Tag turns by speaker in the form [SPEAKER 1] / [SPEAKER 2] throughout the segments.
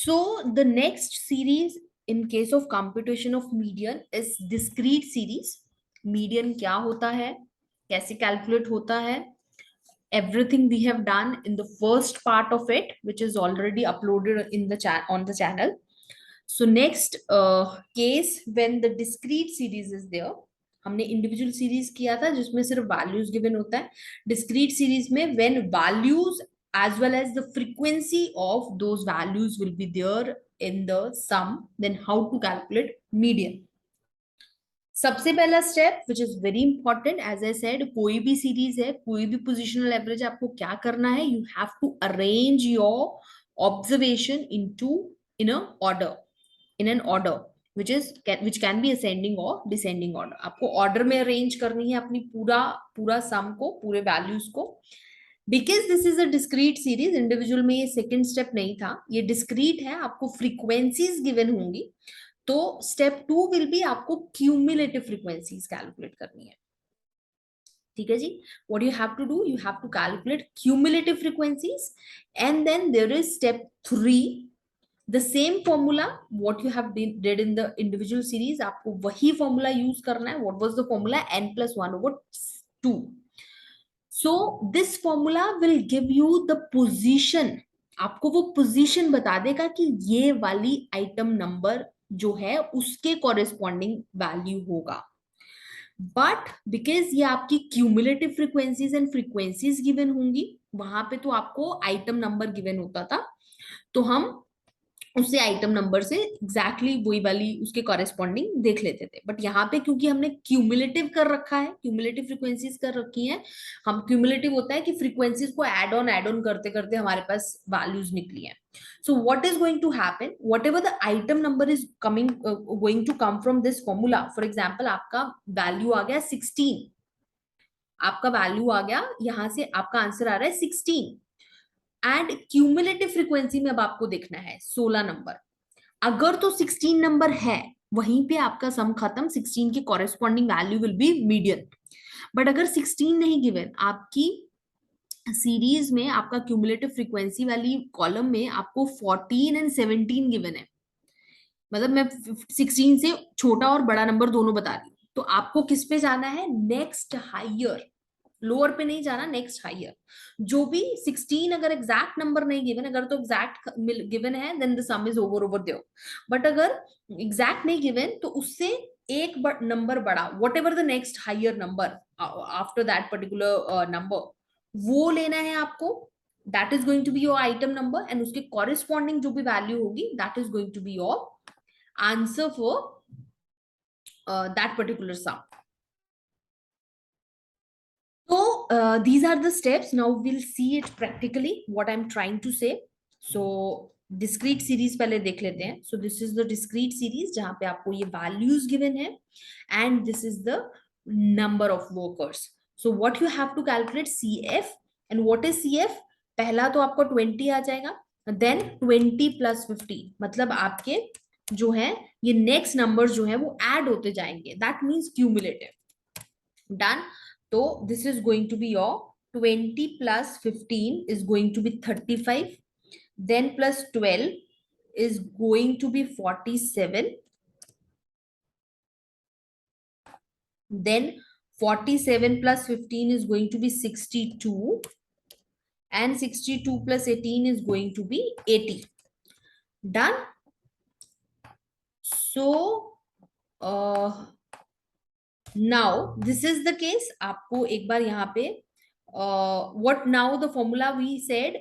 [SPEAKER 1] So the next series in case of computation of median is discrete series. Median क्या होता है, कैसे calculate होता है, everything we have done in the first part of it, which is already uploaded in the chat on the channel. So next case when the discrete series is there, हमने individual series किया था जिसमें सिर्फ values given होता है. Discrete series में when values as well as the frequency of those values will be there in the sum, then how to calculate median. सबसे पहला step which is very important, as I said, कोई भी series है, कोई भी positional average, आपको क्या करना है, you have to arrange your observation in a order, in an order which can be ascending or descending order. आपको ऑर्डर में अरेंज करनी है अपनी पूरा सम को, पूरे वैल्यूज को. Because this is a discrete series, individual में ये सेकेंड स्टेप नहीं था, ये डिस्क्रीट है, आपको फ्रीक्वेंसीज गिवन होंगी. तो स्टेप 2 विल बी आपको क्यूमुलेटिव फ्रीक्वेंसीज कैलकुलेट करनी है. ठीक है जी. What you have to do, you have to calculate cumulative frequencies. And then there is step 3, the same formula what you have did in the individual series, आपको वही formula use करना है. what was the formula, n+1/2. so this formula will give you the position, आपको वो position बता देगा कि ये वाली आइटम नंबर जो है उसके कॉरेस्पॉन्डिंग वैल्यू होगा. बट बिकॉज ये आपकी cumulative frequencies and frequencies given होंगी, वहां पे तो आपको आइटम नंबर गिवन होता था, तो हम उससे आइटम नंबर से एग्जैक्टली वही वाली उसके कॉरेस्पॉन्डिंग देख लेते थे. बट यहाँ पे क्योंकि हमने क्यूमुलेटिव कर रखा है, क्यूमुलेटिव फ्रीक्वेंसीज कर रखी हैं, हम क्यूमुलेटिव होता है कि फ्रीक्वेंसीज को ऐड ऑन करते करते हमारे पास वैल्यूज निकली हैं. So what is going to happen, whatever the item number is coming going to come from this formula. For example आपका वैल्यू आ गया 16, आपका वैल्यू आ गया यहां से, आपका आंसर आ रहा है 16. एंड क्यूमुलेटिव फ्रीक्वेंसी में अब आपको देखना है 16 नंबर. अगर तो 16 नंबर है, वहीं पे आपका सम खत्म, 16 की corresponding value will be median. But अगर 16 नहीं गिवन, आपकी सीरीज में आपका क्यूमुलेटिव फ्रीक्वेंसी वाली कॉलम में आपको 14 एंड 17 गिवन है, मतलब मैं 16 से छोटा और बड़ा नंबर दोनों बता रही हूँ, तो आपको किस पे जाना है, नेक्स्ट हायर, लोअर पे नहीं जाना, नेक्स्ट हायर. जो भी 16 अगर एग्जैक्ट नंबर नहीं गिवन, अगर तो एग्जैक्ट गिवन है then the sum is over there. But अगर एग्जैक्ट नहीं गिवन तो उससे एक नंबर बड़ा, whatever the next higher number after that particular number, वो लेना है आपको. That is going to be your item number, and उसके कॉरेस्पॉन्डिंग जो भी वैल्यू होगी that is going to be your answer for that particular sum. So these are the steps. Now we'll see it practically what I'm trying to say. So discrete series पहले देख लेते हैं. So this is the discrete series जहाँ पे आपको ये values given है, and this is the number of workers. So what you have to calculate CF, and what is CF? पहला तो आपको 20 आ जाएगा, then 20 plus 15, मतलब आपके जो है ये next numbers जो है वो add होते जाएंगे. That means cumulative. Done. So this is going to be your 20 plus 15 is going to be 35, then plus 12 is going to be 47, then 47 plus 15 is going to be 62, and 62 plus 18 is going to be 80. Done. So now this is the case. आपको एक बार यहाँ पे what now the formula we said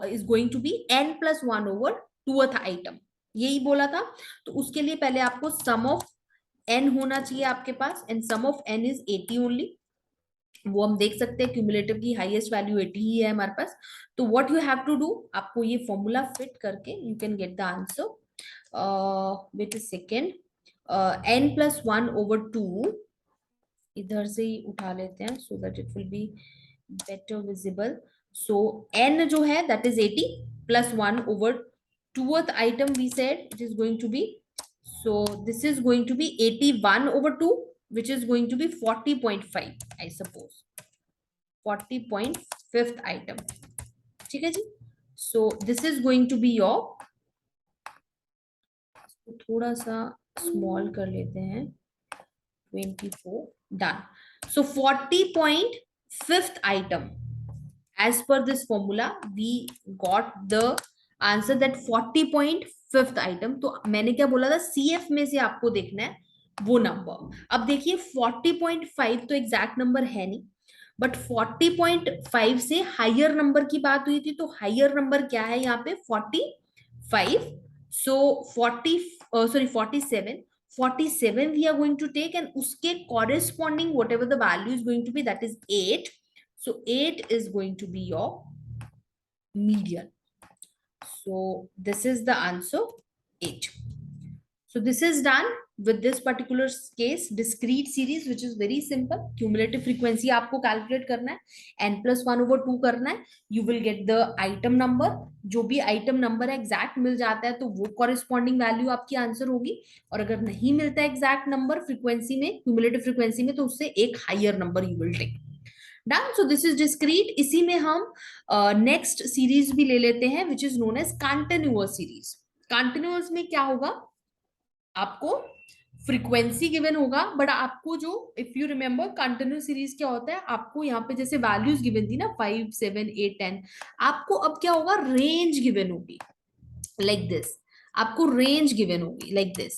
[SPEAKER 1] is going to be n+1/2th item, यही बोला था. तो उसके लिए पहले आपको sum of n होना चाहिए आपके पास, and sum of n is 80 only. वो हम देख सकते हैं क्यूमुलेटिव की हाईएस्ट वैल्यू 80 ही है हमारे पास. तो what you have to do, आपको ये फॉर्मूला फिट करके you can get the answer. Wait a second. n+1/2 इधर से ही उठा लेते हैं so that it will be better visible. So n जो है that is 80 plus 1/2th item we said it is going to be, so this is going to be 81/2, which is going to be 40.5, I suppose 40.5th item. ठीक है जी. So this is going to be your तो थोड़ा सा small कर लेते हैं, 24, done. So 40.5th item, as per this formula we got the answer that 40.5th item. तो मैंने क्या बोला था, CF में से आपको देखना है वो नंबर. अब देखिए 40.5 तो एग्जैक्ट नंबर है नहीं, बट 40.5 से हायर नंबर की बात हुई थी, तो हायर नंबर क्या है यहाँ पे, 45. सो 40, sorry 47. 47 we are going to take, and उसके corresponding whatever the value is going to be, that is 8. So 8 is going to be your median. So this is the answer, 8. So this is done with this particular case, discrete series, which is very simple. Cumulative frequency आपको calculate करना है, n+1/2 करना है. You will get the item number. जो भी item number है exact मिल जाता है तो वो corresponding value आपकी answer होगी. और अगर नहीं मिलता है exact number frequency में, cumulative frequency में, तो उससे एक higher number you will take. Done. So this is discrete. इसी में हम next series भी ले लेते हैं, which is known as continuous series. Continuous में क्या होगा, आपको फ्रीक्वेंसी गिवन होगा, बट आपको जो, if you remember continuous series क्या होता है, आपको यहाँ पे जैसे वैल्यूज गिवन थी ना 5, 7, 8, 10, आपको अब क्या होगा, रेंज गिवन होगी लाइक दिस. आपको रेंज गिवन होगी लाइक दिस.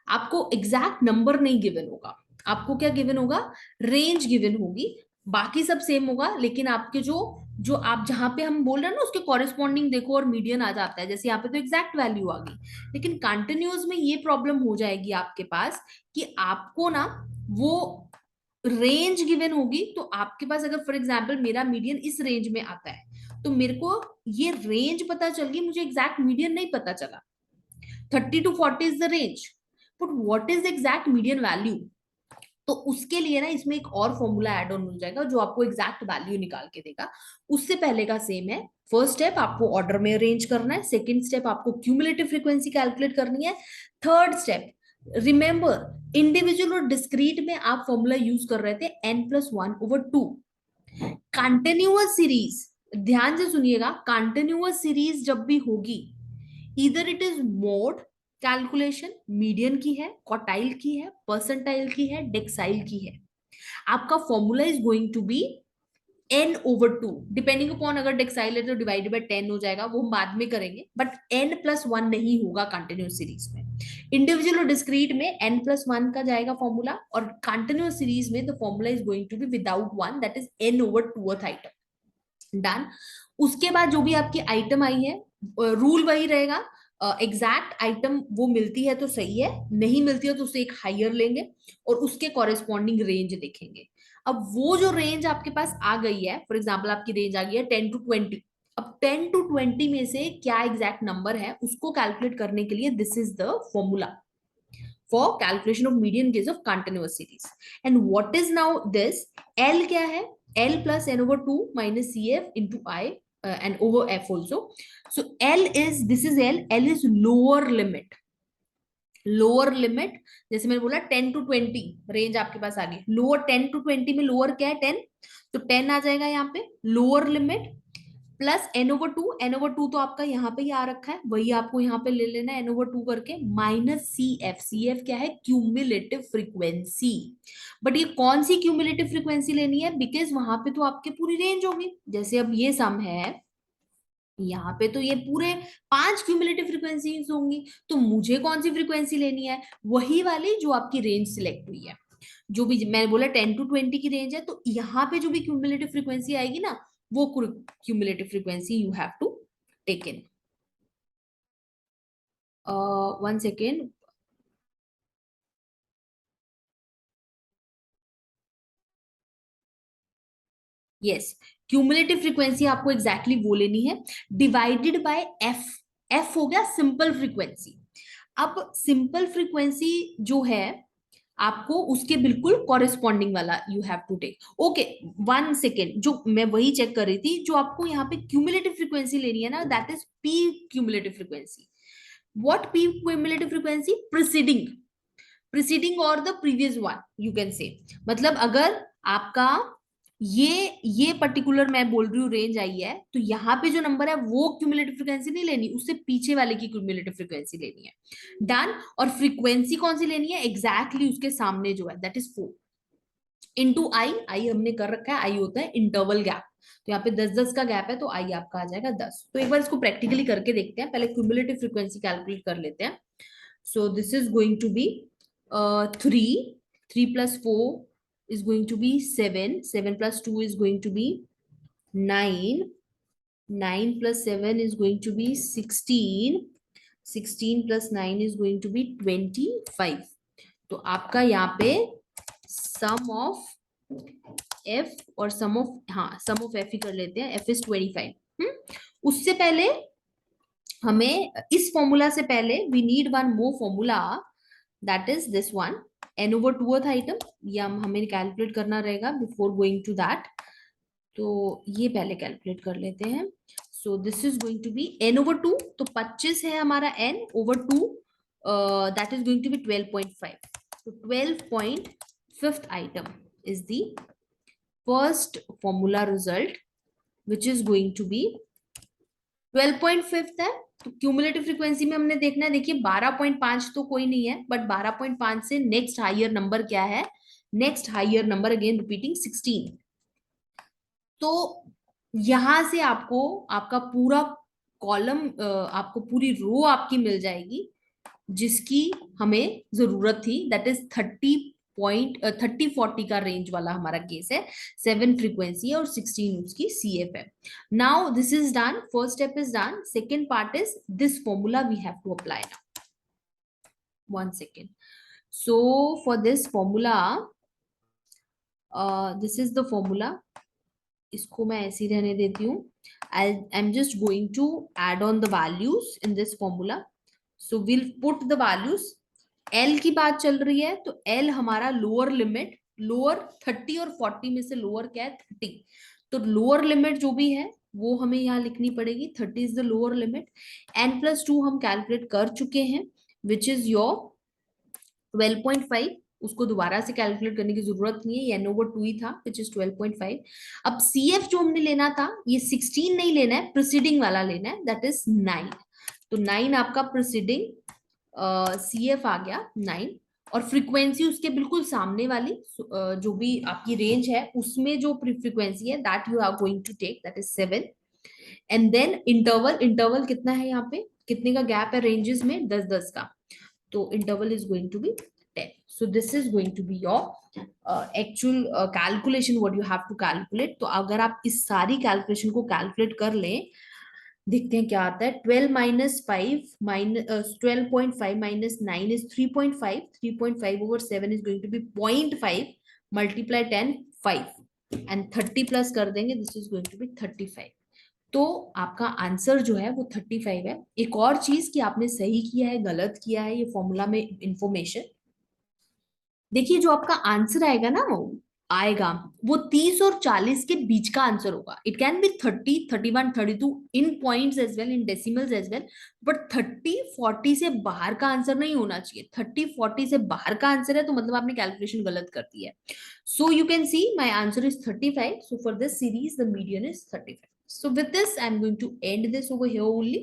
[SPEAKER 1] आपको एग्जैक्ट नंबर नहीं गिवन होगा, आपको क्या गिवन होगा, रेंज गिवन होगी. बाकी सब सेम होगा, लेकिन आपके जो जो आप जहां पे हम बोल रहे हैं ना उसके कॉरेस्पॉन्डिंग देखो और मीडियन आ जाता है, जैसे यहाँ पे तो एग्जैक्ट वैल्यू आ गई. लेकिन कंटिन्यूअस में ये प्रॉब्लम हो जाएगी आपके पास कि आपको ना वो रेंज गिवन होगी. तो आपके पास अगर फॉर एग्जाम्पल मेरा मीडियन इस रेंज में आता है, तो मेरे को ये रेंज पता चल गई, मुझे एग्जैक्ट मीडियन नहीं पता चला. 30 to 40 is the range, but what is the exact median value? तो उसके लिए ना इसमें एक और फॉर्मूला ऐड ऑन हो जाएगा जो आपको एग्जैक्ट वैल्यू निकाल के देगा. उससे पहले का सेम है. फर्स्ट स्टेप आपको ऑर्डर में अरेंज करना है, सेकंड स्टेप आपको क्यूमुलेटिव फ्रीक्वेंसी कैलकुलेट करनी है, थर्ड स्टेप रिमेंबर इंडिविजुअल और डिस्क्रीट में आप फॉर्मूला यूज कर रहे थे n+1/2. कंटिन्यूअस सीरीज, ध्यान से सुनिएगा, कंटिन्यूअस सीरीज जब भी होगी, इधर it is mode calculation, median की है, क्वार्टाइल की है, परसेंटाइल की है, डेक्साइल की है. आपका formula is going to be n/2, depending upon अगर डेक्साइल है तो डिवाइडेड बाय 10 हो जाएगा, वो हम बाद में करेंगे, बट n+1 नहीं होगा कंटिन्यूस सीरीज में. इंडिविजुअल और डिस्क्रीट में n+1 का जाएगा फॉर्मूला, और कंटिन्यूस सीरीज में the formula is going to be without 1, that is n/2th item. Done. उसके बाद जो भी आपकी आइटम आई है, रूल वही रहेगा, एग्जैक्ट आइटम वो मिलती है तो सही है, नहीं मिलती है तो उसे एक हायर लेंगे और उसके कॉरेस्पॉन्डिंग रेंज देखेंगे. अब वो जो रेंज आपके पास आ गई है, फॉर एग्जाम्पल आपकी रेंज आ गई है 10 to 20. अब 10 to 20 में से क्या एग्जैक्ट नंबर है उसको कैलकुलेट करने के लिए this is the formula for calculation of median case of continuous series. And what is now this, L क्या है, L plus n/2 minus CF into I and over F also. So L is, this is L. L is lower limit. Lower limit, जैसे मैंने बोला 10 to 20 range आपके पास आ गई. Lower 10 to 20 में lower क्या है 10, तो 10 आ जाएगा यहाँ पे lower limit, plus n/2. n/2 तो आपका यहाँ पे ही आ रखा है, वही आपको यहाँ पे ले लेना है n/2 करके, माइनस CF. CF क्या है, क्यूमुलेटिव फ्रीक्वेंसी. बट ये कौन सी क्यूमुलेटिव फ्रीक्वेंसी लेनी है, बिकॉज वहां पे तो आपके पूरी रेंज होगी. जैसे अब ये सम है, यहाँ पे तो ये पूरे 5 क्यूमुलेटिव फ्रीक्वेंसीज होंगी, तो मुझे कौन सी फ्रीक्वेंसी लेनी है, वही वाली जो आपकी रेंज सिलेक्ट हुई है. जो भी मैंने बोला 10 to 20 की रेंज है, तो यहाँ पे जो भी क्यूमुलेटिव फ्रीक्वेंसी आएगी ना, वो cumulative frequency you have to take in. 1 second. Yes, cumulative frequency आपको एग्जैक्टली वो लेनी है, डिवाइडेड बाय एफ. एफ हो गया सिंपल फ्रीक्वेंसी. अब सिंपल फ्रीक्वेंसी जो है आपको उसके बिल्कुल कॉरेस्पॉन्डिंग वाला you have to take. Okay 1 second, जो मैं वही चेक कर रही थी, जो आपको यहाँ पे क्यूमुलेटिव फ्रीक्वेंसी लेनी है ना, that is P cumulative frequency. What P cumulative frequency, preceding और the previous one you can say. मतलब अगर आपका ये पर्टिकुलर मैं बोल रही हूँ रेंज आई है, तो यहाँ पे जो नंबर है वो क्यूमुलेटिव फ्रीक्वेंसी नहीं लेनी, उससे पीछे वाले की क्यूमुलेटिव फ्रीक्वेंसी लेनी है। डन। और फ्रीक्वेंसी कौन सी लेनी है, एग्जैक्टली उसके सामने जो है, दैट इज 4 इंटू आई। आई हमने कर रखा है, आई होता है इंटरवल गैप, तो यहाँ पे 10-10 का गैप है, तो आई आपका आ जाएगा 10। तो एक बार इसको प्रैक्टिकली करके देखते हैं, पहले क्यूमुलेटिव फ्रीक्वेंसी कैलकुलेट कर लेते हैं। So this is going to be 3, 3 plus 4 is going to be 7, 7 plus 2 is going to be 9, 9 plus 7 is going to be 16, 16 plus 9 is going to be 25। तो आपका यहाँ पे सम ऑफ एफ और सम of, हाँ सम of F ही कर लेते हैं, F is 25। उससे पहले हमें इस फॉर्मूला से पहले we need one more formula, that is this one, n over 2th item. ये हमें कैलकुलेट करना रहेगा बिफोर गोइंग टू दैट, तो ये पहले कैलकुलेट कर लेते हैं। So this is going to be n over 2, तो 25 है हमारा n over 2, that is going to be 12.5। तो 12.5th item is the first formula result which is going to be 12.5 है। तो क्यूमुलेटिव फ्रीक्वेंसी में हमने देखना है, देखिए 12.5 तो कोई नहीं है, बट 12.5 से नेक्स्ट हायर नंबर क्या है, next higher number again repeating 16। तो यहां से आपको आपका पूरा कॉलम, आपको पूरी रो आपकी मिल जाएगी जिसकी हमें जरूरत थी, दैट इज 30.40 का रेंज वाला हमारा केस है, 7 फ्रीक्वेंसी है और 16 उसकी सीएफ है। Now this is done, first step is done, second part is this formula we have to apply now. 1 second। So for this formula, this is the formula, इसको मैं ऐसे ही रहने देती हूँ। I am just going to add on the values in this formula. So will put the values. L की बात चल रही है, तो एल हमारा लोअर लिमिट, लोअर 30 और 40 में से लोअर क्या है, 30। तो लोअर लिमिट जो भी है वो हमें यहाँ लिखनी पड़ेगी, 30 is the lower limit. n+2 हम कैलकुलेट कर चुके हैं विच इज योर 12.5। उसको दोबारा से कैलकुलेट करने की जरूरत नहीं है, ये n over 2 ही था विच इज 12.5। अब CF जो हमने लेना था, ये 16 नहीं लेना है, प्रीसीडिंग वाला लेना है, दैट इज 9। तो 9 आपका प्रीसीडिंग CF आ गया 9, और फ्रीक्वेंसी उसके बिल्कुल सामने वाली, जो भी आपकी रेंज है उसमें जो फ्रीक्वेंसी है that you are going to take, that is 7। And then interval, interval कितना है यहाँ पे, कितने का गैप है रेंजेस में, 10-10 का, तो interval is going to be 10। So this is going to be your actual calculation what you have to calculate। तो अगर आप इस सारी कैलकुलेशन को कैलकुलेट कर लें, देखते हैं क्या आता है। 12 minus 5 minus 12.5 minus 9 is 3.5, 3.5 over 7 is going to be 0.5, multiply 10 5 and 30 plus कर देंगे, this is going to be 35। तो आपका आंसर जो है वो 35 है। एक और चीज कि आपने सही किया है गलत किया है, ये फॉर्मूला में इंफॉर्मेशन देखिए, जो आपका आंसर आएगा ना आएगा वो 30 और 40 के बीच का आंसर होगा। It can be 30, 31, 32 in points as well, in decimals as well, but 30, 40 से बाहर का आंसर नहीं होना चाहिए। 30, 40 से बाहर का आंसर है तो मतलब आपने कैलकुलेशन गलत कर दी है। So you can see my answer is 35। So for this series the median is 35। So with this, I'm going to end this over here only.